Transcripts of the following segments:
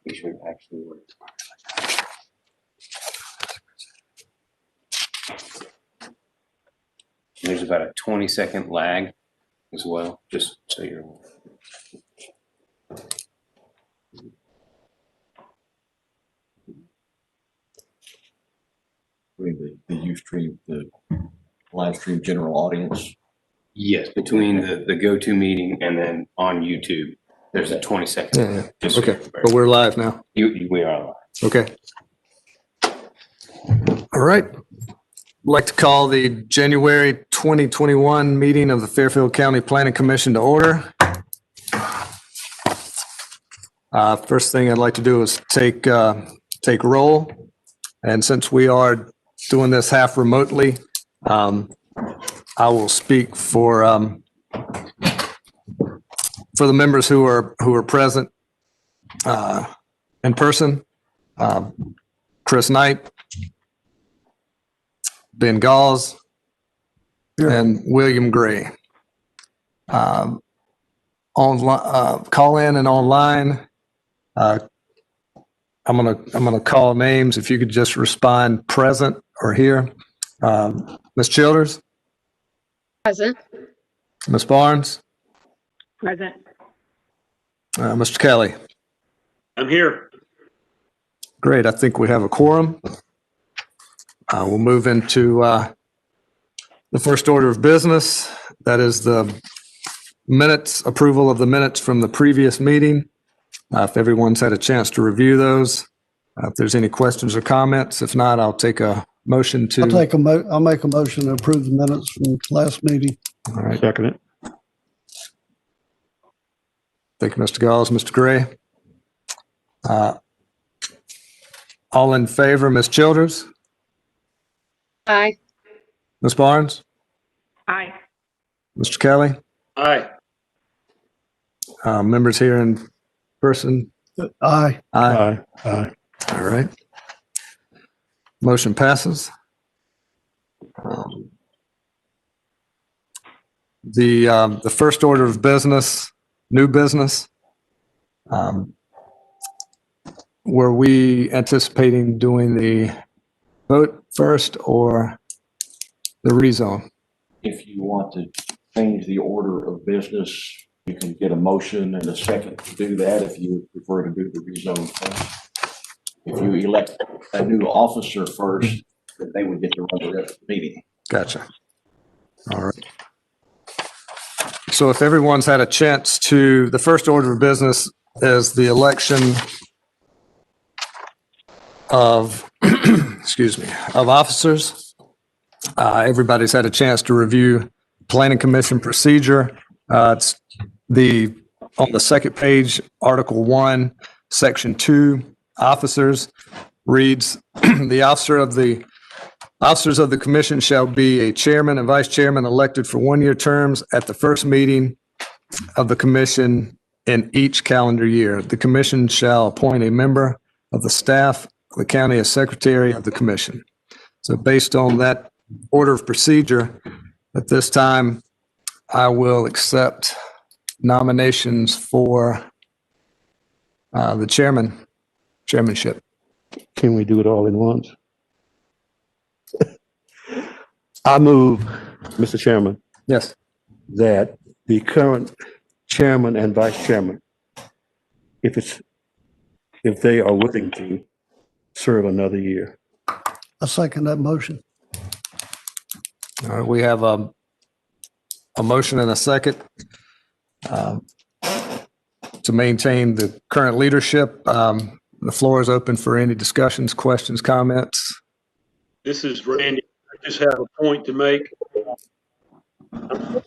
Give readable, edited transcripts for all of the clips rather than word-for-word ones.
Make sure it actually works. There's about a 20-second lag as well, just so you're aware. The Ustream, the live stream general audience. Yes, between the go-to meeting and then on YouTube, there's a 20-second. Yeah. Okay, but we're live now. We are live. Okay. All right. I'd like to call the January 2021 meeting of the Fairfield County Planning Commission to order. First thing I'd like to do is take roll. And since we are doing this half remotely, I will speak for the members who are present in person. Chris Knight, Ben Gauls, and William Gray. Online, call in and online. I'm gonna call names. If you could just respond present or here. Ms. Childers, Present. Ms. Barnes, Present. Mr. Kelly. I'm here. Great. I think we have a quorum. We'll move into the first order of business. That is the minutes, approval of the minutes from the previous meeting. If everyone's had a chance to review those, if there's any questions or comments, if not, I'll take a motion to. I'll make a motion to approve the minutes from last meeting. All right. Second it. Thank you, Mr. Gauls. Mr. Gray. All in favor, Ms. Childers, Aye. Ms. Barnes, Aye. Mr. Kelly, Aye. members here in person. Aye. Aye. Aye. All right. Motion passes. The first order of business, new business. Were we anticipating doing the vote first or the rezone? If you want to change the order of business, you can get a motion and a second to do that if you prefer to do the rezone first. If you elect a new officer first, then they would get to run the rest of the meeting. Gotcha. All right. So if everyone's had a chance to, the first order of business is the election of, excuse me, of officers. Everybody's had a chance to review Planning Commission procedure. It's on the second page, Article 1, Section 2, officers reads, the officers of the commission shall be a chairman and vice chairman elected for one-year terms at the first meeting of the commission in each calendar year. The commission shall appoint a member of the staff of the county as secretary of the commission. So based on that order of procedure, at this time, I will accept nominations for the chairmanship. Can we do it all in once? I move, Mr. Chairman, Yes. that the current chairman and vice chairman, if they are willing to serve another year. I second that motion. All right, we have a motion and a second to maintain the current leadership. The floor is open for any discussions, questions, comments. This is Randy. I just have a point to make. I'm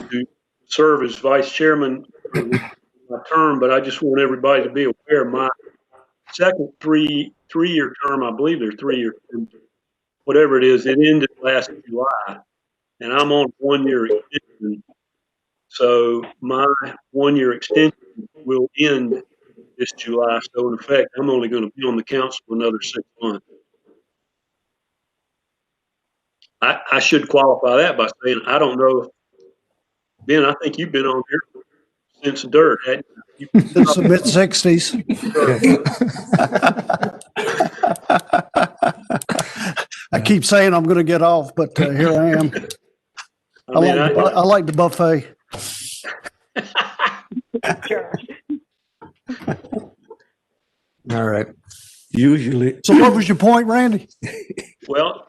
to serve as vice chairman for my term, but I just want everybody to be aware my second three-year term, I believe they're 3-year terms, whatever it is, it ended last July, and I'm on 1-year extension. So my 1-year extension will end this July. So in effect, I'm only going to be on the council for another 6 months. I should qualify that by saying, I don't know if, Ben, I think you've been on here cents of dirt. It's the mid-60s. I keep saying I'm going to get off, but here I am. I like the buffet. All right. Usually, So what was your point, Randy? Well,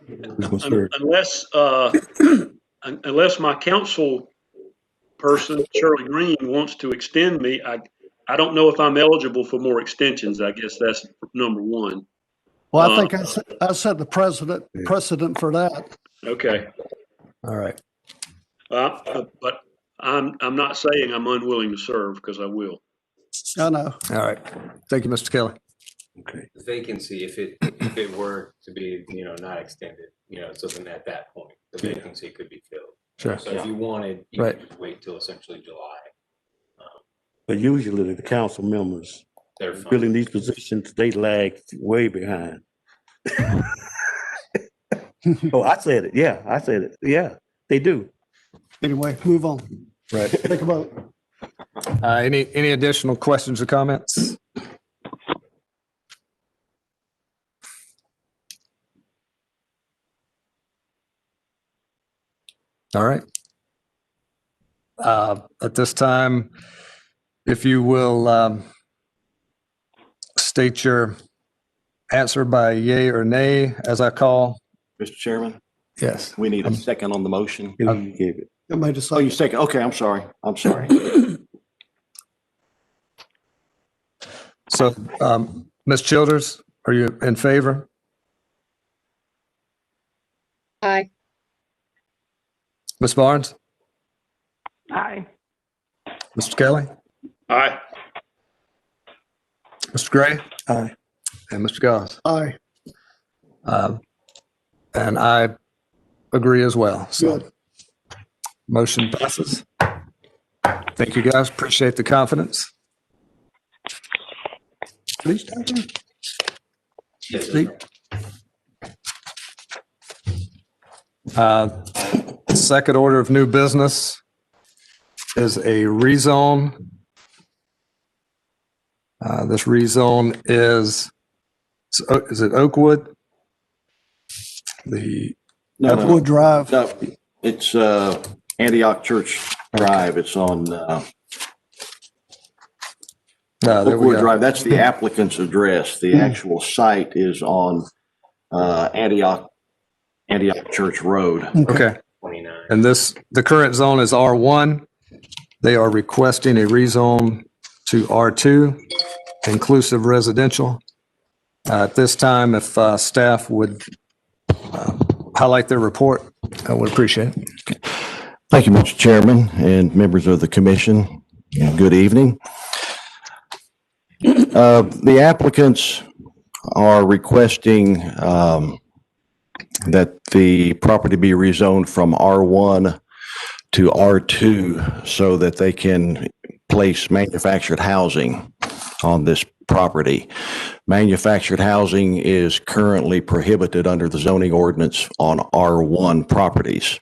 unless my council person, Shirley Green, wants to extend me, I don't know if I'm eligible for more extensions. I guess that's number one. Well, I think I set the precedent for that. Okay. All right. But I'm not saying I'm unwilling to serve, because I will. I know. All right. Thank you, Mr. Kelly. okay. The vacancy, if it were to be, not extended, so then at that point, the vacancy could be filled. Sure. So if you wanted, you Right. could wait till essentially July. But usually the council members They're fine. filling these positions, they lag way behind. Oh, I said it. Yeah, I said it. Yeah, they do. Anyway, move on. Right. Take a vote. Any additional questions or comments? All right. At this time, if you will state your answer by yay or nay as I call. Mr. Chairman, Yes. we need a second on the motion. You gave it. I made a Oh, you second. second. Okay, I'm sorry. So, Ms. Childers, are you in favor? Aye. Ms. Barnes? Aye. Mr. Kelly? Aye. Mr. Gray? Aye. And Mr. Goss? Aye. And I agree as well. So Good. motion passes. Thank you, guys. Appreciate the confidence. Please stop there. Yes, See? Second order of new business is a rezone. This rezone is it Oakwood? No, Wood Drive. no, it's Antioch Church Drive. It's on There we Oakwood go. Drive. That's the applicant's address. The actual site is on Antioch Church Road. Okay. 29. And the current zone is R1. They are requesting a rezone to R2, inclusive residential. At this time, if staff would highlight their report, I would appreciate it. Thank you, Mr. Chairman and members of the commission. Good evening. The applicants are requesting that the property be rezoned from R1 to R2 so that they can place manufactured housing on this property. Manufactured housing is currently prohibited under the zoning ordinance on R1 properties.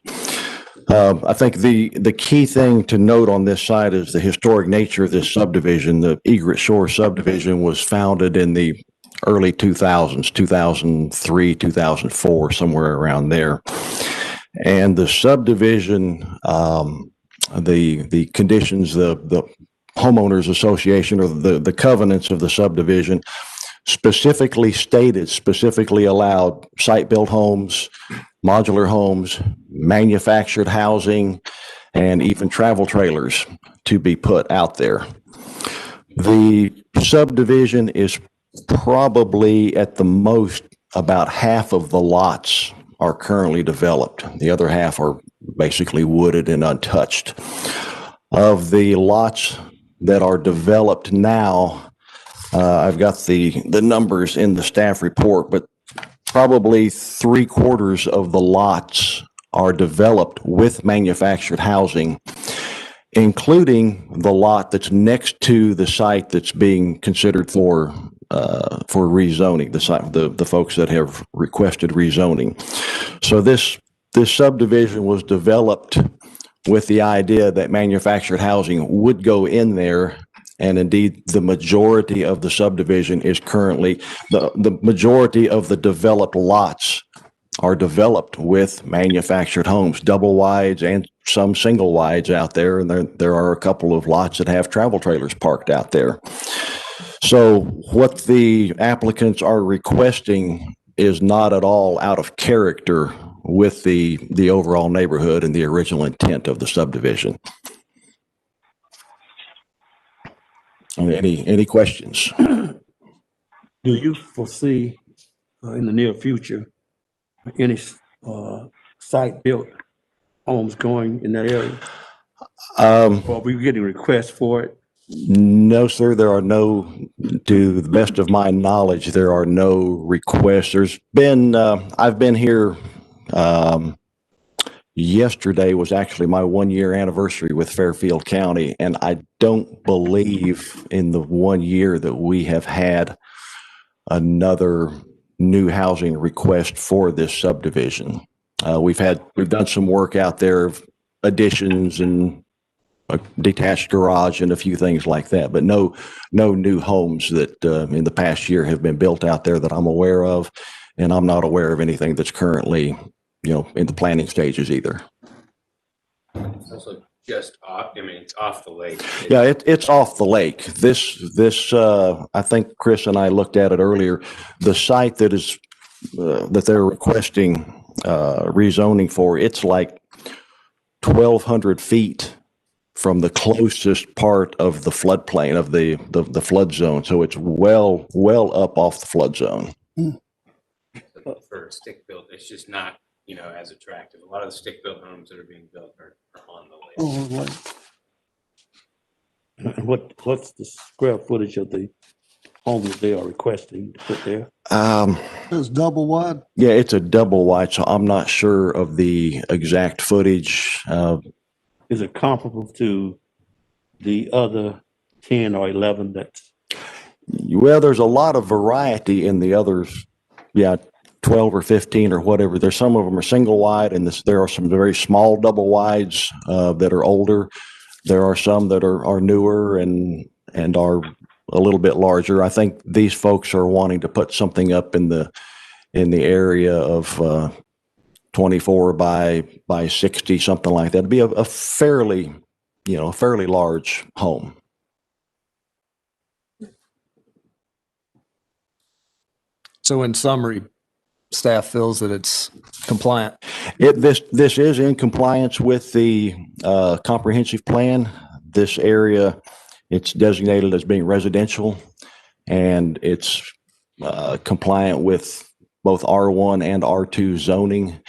I think the key thing to note on this site is the historic nature of this subdivision. The Egret Shore subdivision was founded in the early 2000s, 2003, 2004, somewhere around there. And the subdivision, the conditions, the homeowners association or the covenants of the subdivision specifically allowed site-built homes, modular homes, manufactured housing, and even travel trailers to be put out there. The subdivision is probably at the most about half of the lots are currently developed. The other half are basically wooded and untouched. Of the lots that are developed now, I've got the numbers in the staff report, but probably 3/4 of the lots are developed with manufactured housing, including the lot that's next to the site that's being considered for rezoning, the folks that have requested rezoning. So this subdivision was developed with the idea that manufactured housing would go in there. And indeed, the majority of the subdivision is currently, the majority of the developed lots are developed with manufactured homes, double wides and some single wides out there. And there are a couple of lots that have travel trailers parked out there. So what the applicants are requesting is not at all out of character with the overall neighborhood and the original intent of the subdivision. Any questions? Do you foresee in the near future any site-built homes going in that area? Or are we getting requests for it? No, sir, there are no, to the best of my knowledge, there are no requests. There's been, I've been here, yesterday was actually my 1-year anniversary with Fairfield County, and I don't believe in the 1 year that we have had another new housing request for this subdivision. We've done some work out there of additions and a detached garage and a few things like that, but no new homes that in the past year have been built out there that I'm aware of, and I'm not aware of anything that's currently, in the planning stages either. It's also just off, I mean, it's off the lake. Yeah, it's off the lake. This I think Chris and I looked at it earlier. The site that is that they're requesting rezoning for, it's like 1,200 feet from the closest part of the floodplain of the flood zone. So it's well up off the flood zone. For stick built, it's just not, as attractive. A lot of the stick built homes that are being built are on the lake. Oh, like, And what's the square footage of the homes they are requesting to put there? it's double wide. Yeah, it's a double wide, so I'm not sure of the exact footage. Is it comparable to the other 10 or 11 that's? Well, there's a lot of variety in the others. Yeah, 12 or 15 or whatever. There's some of them are single wide, and there are some very small double wides that are older. There are some that are newer and are a little bit larger. I think these folks are wanting to put something up in the area of 24 by 60, something like that. It'd be a fairly large home. So in summary, staff feels that it's compliant. This is in compliance with the comprehensive plan. This area, it's designated as being residential, and it's compliant with both R1 and R2 zoning.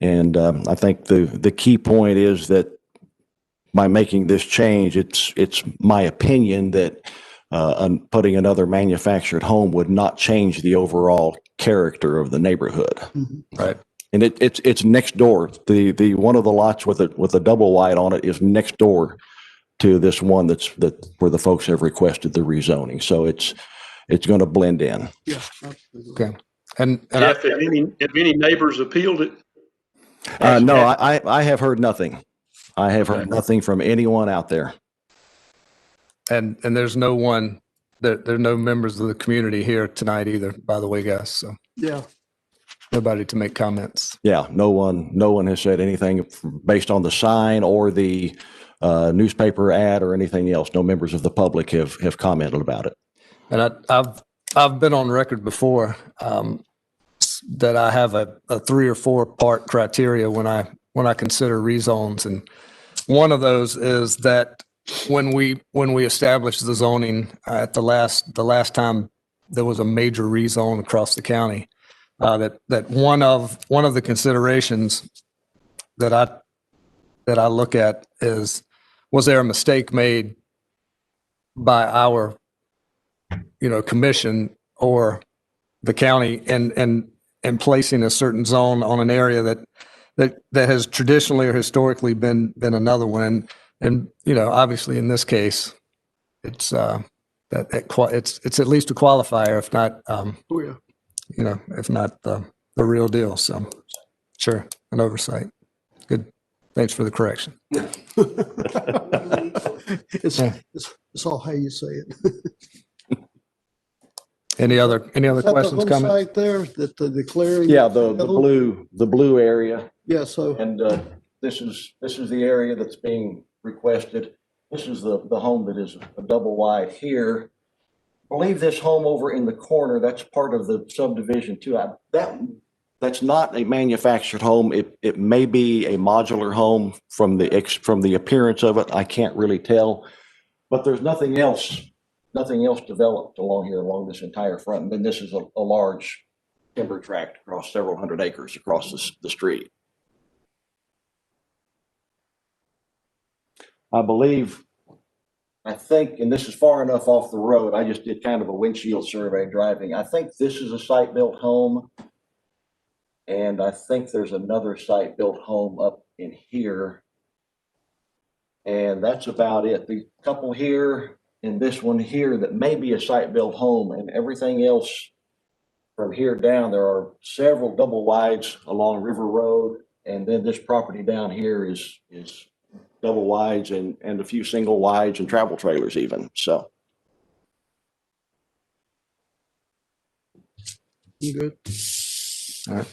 And I think the key point is that by making this change, it's my opinion that putting another manufactured home would not change the overall character of the neighborhood. Right. And it's next door. The one of the lots with a double wide on it is next door to this one where the folks have requested the rezoning. So it's going to blend in. Yeah. Okay. And Jeff, have any neighbors appealed it? No, I have heard nothing. I have heard nothing from anyone out there. and there's no one there are no members of the community here tonight either, by the way, guys. So Yeah. nobody to make comments. Yeah, no one has said anything based on the sign or the newspaper ad or anything else. No members of the public have commented about it. And I've been on record before that I have a 3 or 4 part criteria when I consider rezones, and one of those is that when we established the zoning at the last time there was a major rezone across the county, that one of the considerations that I look at is, was there a mistake made by our commission or the county and placing a certain zone on an area that has traditionally or historically been another one. And obviously in this case, it's it's at least a qualifier, if not if not the real deal. So sure, an oversight. Good. Thanks for the correction. It's all how you say it. Any other Is that the questions, home comments? site there, that the clearing? Yeah, the blue area. Yeah, so, And this is the area that's being requested. This is the home that is a double wide here. I believe this home over in the corner, that's part of the subdivision too. That's not a manufactured home. It may be a modular home from the appearance of it. I can't really tell. But there's nothing else developed along this entire front. And then this is a large timber tract across several hundred acres across the street. I think, and this is far enough off the road, I just did kind of a windshield survey driving. I think this is a site-built home. And I think there's another site-built home up in here. And that's about it. The couple here and this one here that may be a site-built home, and everything else from here down, there are several double wides along River Road. And then this property down here is double wides and a few single wides and travel trailers even, so. you good? All right.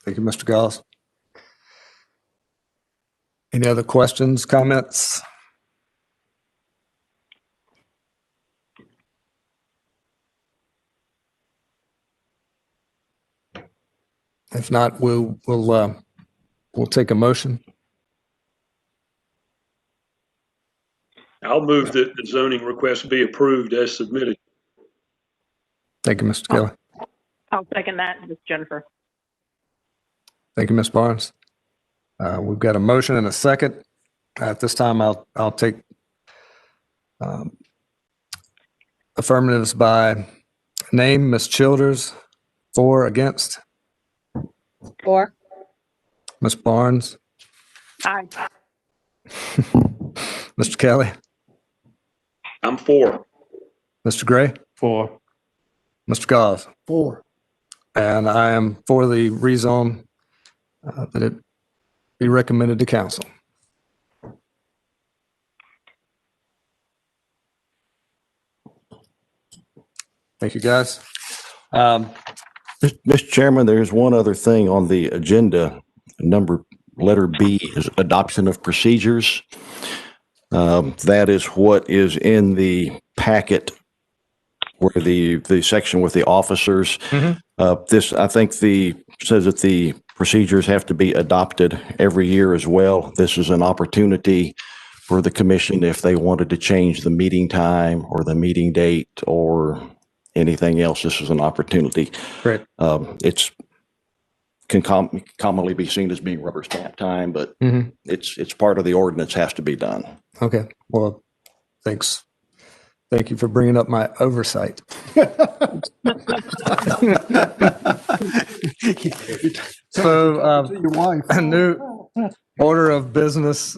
Thank you, Mr. Gauss. Any other questions, comments? If not, we'll take a motion. I'll move that the zoning request be approved as submitted. Thank you, Mr. Kelly. I'll second that. This is Jennifer. Thank you, Ms. Barnes. We've got a motion and a second. At this time, I'll take affirmatives by name. Ms. Childers, for, against. For. Ms. Barnes, Aye. Mr. Kelly, I'm for. Mr. Gray, For. Mr. Gauss, 4. and I am for the rezone that it be recommended to council. Thank you, guys. Mr. Chairman, there's one other thing on the agenda. Letter B is adoption of procedures. That is what is in the packet where the section with the officers. This, I think says that the procedures have to be adopted every year as well. This is an opportunity for the commission if they wanted to change the meeting time or the meeting date or anything else. This is an opportunity. Great. It's can commonly be seen as being rubber stamp time, but it's part of the ordinance, has to be done. Okay. Well, thanks. Thank you for bringing up my oversight. So, Your wife. a new order of business,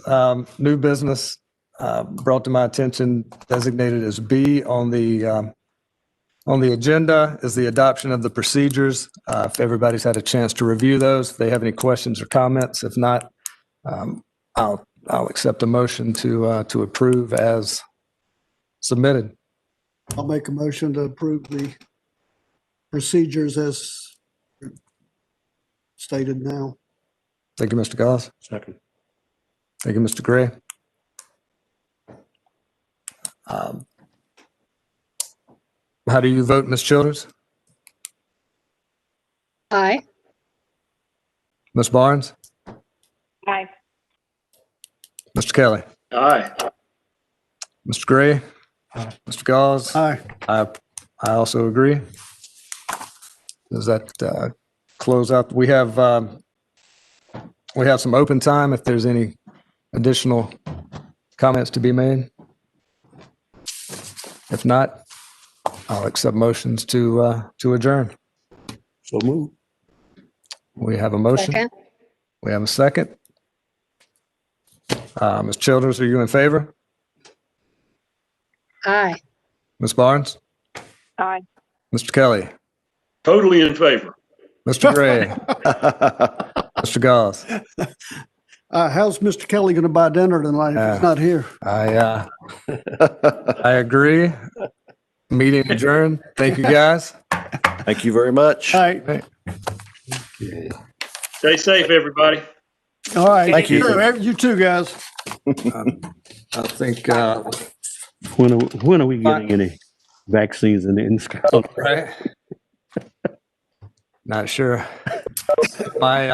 new business brought to my attention, designated as B on the agenda, is the adoption of the procedures. If everybody's had a chance to review those, if they have any questions or comments, if not, I'll accept a motion to approve as submitted. I'll make a motion to approve the procedures as stated now. Thank you, Mr. Goss. Second. Thank you, Mr. Gray. How do you vote, Ms. Childers? Aye. Ms. Barnes? Aye. Mr. Kelly? Aye. Mr. Gray? Mr. Gauss? Aye. I also agree. Does that close out? We have some open time if there's any additional comments to be made. If not, I'll accept motions to adjourn. So move. We have a motion. Second. We have a second. Ms. Childers, are you in favor? Aye. Ms. Barnes? Aye. Mr. Kelly? Totally in favor. Mr. Gray? Mr. Goss? How's Mr. Kelly gonna buy dinner tonight if he's not here? I agree. Meeting adjourned. Thank you, guys. Thank you very much. All right, Stay safe, everybody. all right. Thank you. Sure, you too, guys. I think, When are we getting any vaccines in school? right? Not sure. My,